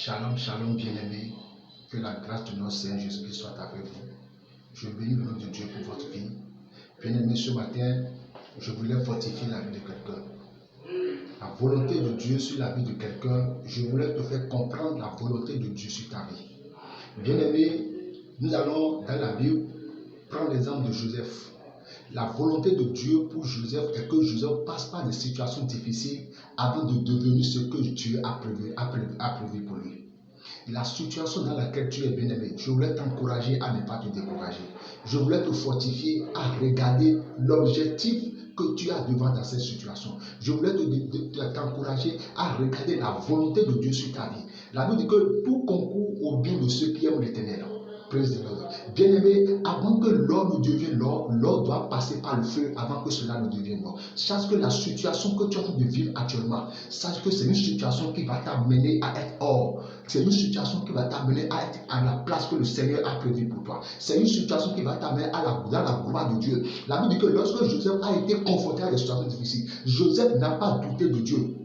Shalom, shalom, bien-aimés. Que la grâce de notre Seigneur Jésus-Christ soit avec vous. Je bénis le nom de Dieu pour votre vie. Bien-aimés, ce matin, je voulais fortifier la vie de quelqu'un. La volonté de Dieu sur la vie de quelqu'un, je voulais te faire comprendre la volonté de Dieu sur ta vie. Bien-aimés, nous allons dans la Bible prendre l'exemple de Joseph. La volonté de Dieu pour Joseph est que Joseph passe par des situations difficiles avant de devenir ce que Dieu a prévu pour lui. La situation dans laquelle tu es bien-aimé, je voulais t'encourager à ne pas te décourager. Je voulais te fortifier à regarder l'objectif que tu as devant dans cette situation. Je voulais t'encourager à regarder la volonté de Dieu sur ta vie. La Bible dit que tout concourt au bien de ceux qui aiment l'Éternel. Bien-aimé, avant que l'or ne devienne l'or, l'or doit passer par le feu avant que cela ne devienne l'or. Sache que la situation que tu es en train de vivre actuellement, sache que c'est une situation qui va t'amener à être or. C'est une situation qui va t'amener à être à la place que le Seigneur a prévue pour toi. C'est une situation qui va t'amener dans la gloire de Dieu. La Bible dit que lorsque Joseph a été confronté à des situations difficiles, Joseph n'a pas douté de Dieu.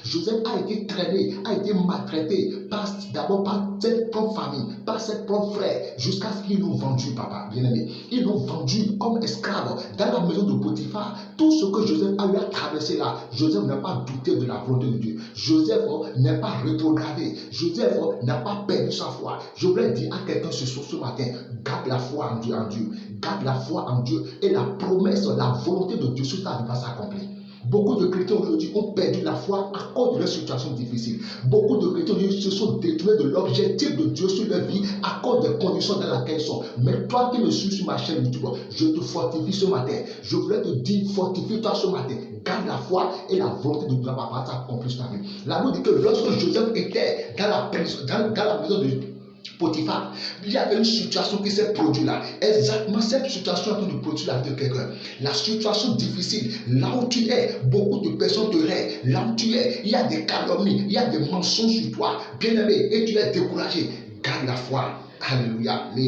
Joseph a été traîné, a été maltraité d'abord par cette propre famille, par ses propres frères, jusqu'à ce qu'ils l'ont vendu, papa, bien-aimé. Ils l'ont vendu comme esclave dans la maison de Potiphar. Tout ce que Joseph a eu à traverser là, Joseph n'a pas douté de la volonté de Dieu. Joseph n'est pas rétrogradé. Joseph n'a pas perdu sa foi. Je voulais dire à quelqu'un ce matin, garde la foi en Dieu, garde la foi en Dieu et la promesse, la volonté de Dieu sur ta vie va s'accomplir. Beaucoup de chrétiens aujourd'hui ont perdu la foi à cause de leur situation difficile. Beaucoup de chrétiens aujourd'hui se sont détournés de l'objectif de Dieu sur leur vie à cause des conditions dans lesquelles ils sont. Mais toi qui me suis sur ma chaîne YouTube, je te fortifie ce matin. Je voulais te dire, fortifie-toi ce matin. Garde la foi et la volonté de Dieu va s'accomplir sur ta vie. La Bible dit que lorsque Joseph était dans la maison de Potiphar, il y avait une situation qui s'est produite là. Exactement cette situation est en train de produire la vie de quelqu'un. La situation difficile, là où tu es, beaucoup de personnes te raient. Là où tu es, il y a des calomnies, il y a des mensonges sur toi, bien-aimé, et tu es découragé. Garde la foi. Alléluia. Je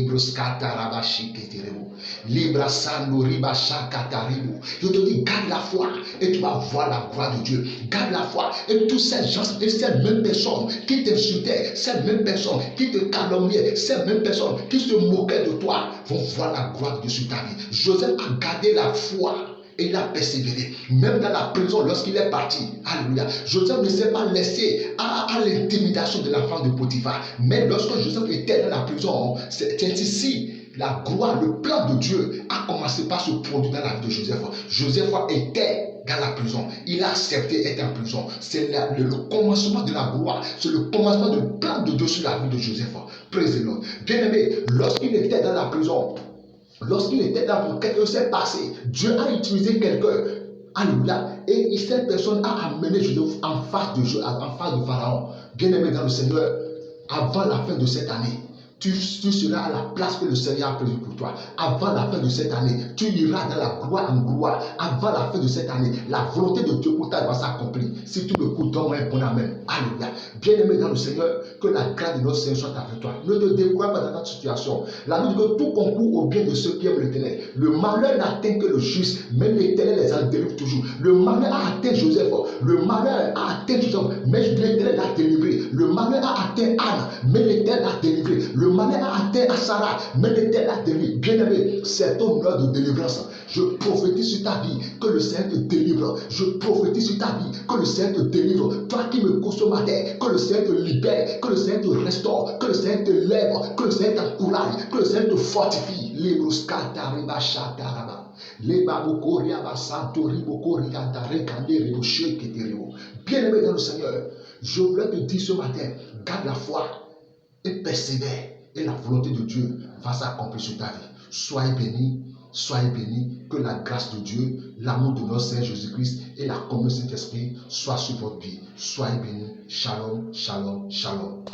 te dis, garde la foi et tu vas voir la gloire de Dieu. Garde la foi et tous ces gens et ces mêmes personnes qui t'insultaient, ces mêmes personnes qui te calomniaient, ces mêmes personnes qui se moquaient de toi vont voir la gloire de Dieu sur ta vie. Joseph a gardé la foi. Et il a persévéré. Même dans la prison, lorsqu'il est parti. Alléluia. Joseph ne s'est pas laissé à l'intimidation de la femme de Potiphar. Mais lorsque Joseph était dans la prison, c'est ici la gloire, le plan de Dieu a commencé par se produire dans la vie de Joseph. Joseph était dans la prison. Il a accepté d'être en prison. C'est le commencement de la gloire. C'est le commencement du plan de Dieu sur la vie de Joseph. Praise the Lord. Bien-aimé, lorsqu'il était dans la prison, lorsqu'il était dans quelque chose s'est passé, Dieu a utilisé quelqu'un. Alléluia. Et cette personne a amené Joseph en face de Pharaon. Bien-aimé dans le Seigneur, avant la fin de cette année, tu seras à la place que le Seigneur a prévue pour toi. Avant la fin de cette année, tu iras dans la gloire en gloire. Avant la fin de cette année, la volonté de Dieu pour toi va s'accomplir. Si tu m'écoutes, donne-moi un bon amen. Alléluia. Bien-aimé dans le Seigneur, que la grâce de notre Seigneur soit avec toi. Ne te décourage pas dans ta situation. La Bible dit que tout concourt au bien de ceux qui aiment l'Éternel. Le malheur n'atteint que le juste, mais l'Éternel les en délivre toujours. Le malheur a atteint Joseph. Le malheur a atteint Joseph, mais l'Éternel l'a délivré. Le malheur a atteint Anne, mais l'Éternel l'a délivré. Le malheur a atteint à Sarah, mais l'Éternel l'a délivré. Bien-aimé, c'est ton heure de délivrance. Je prophétise sur ta vie que le Seigneur te délivre. Je prophétise sur ta vie que le Seigneur te délivre. Toi qui me consommes, que le Seigneur te libère, que le Seigneur te restaure, que le Seigneur te lève, que le Seigneur t'encourage, que le Seigneur te fortifie. Bien-aimé dans le Seigneur, je voulais te dire ce matin, garde la foi et persévère. Et la volonté de Dieu va s'accomplir sur ta vie. Soyez bénis, que la grâce de Dieu, l'amour de notre Seigneur Jésus-Christ et la communion de Saint-Esprit soient sur votre vie. Soyez bénis. Shalom, shalom, shalom.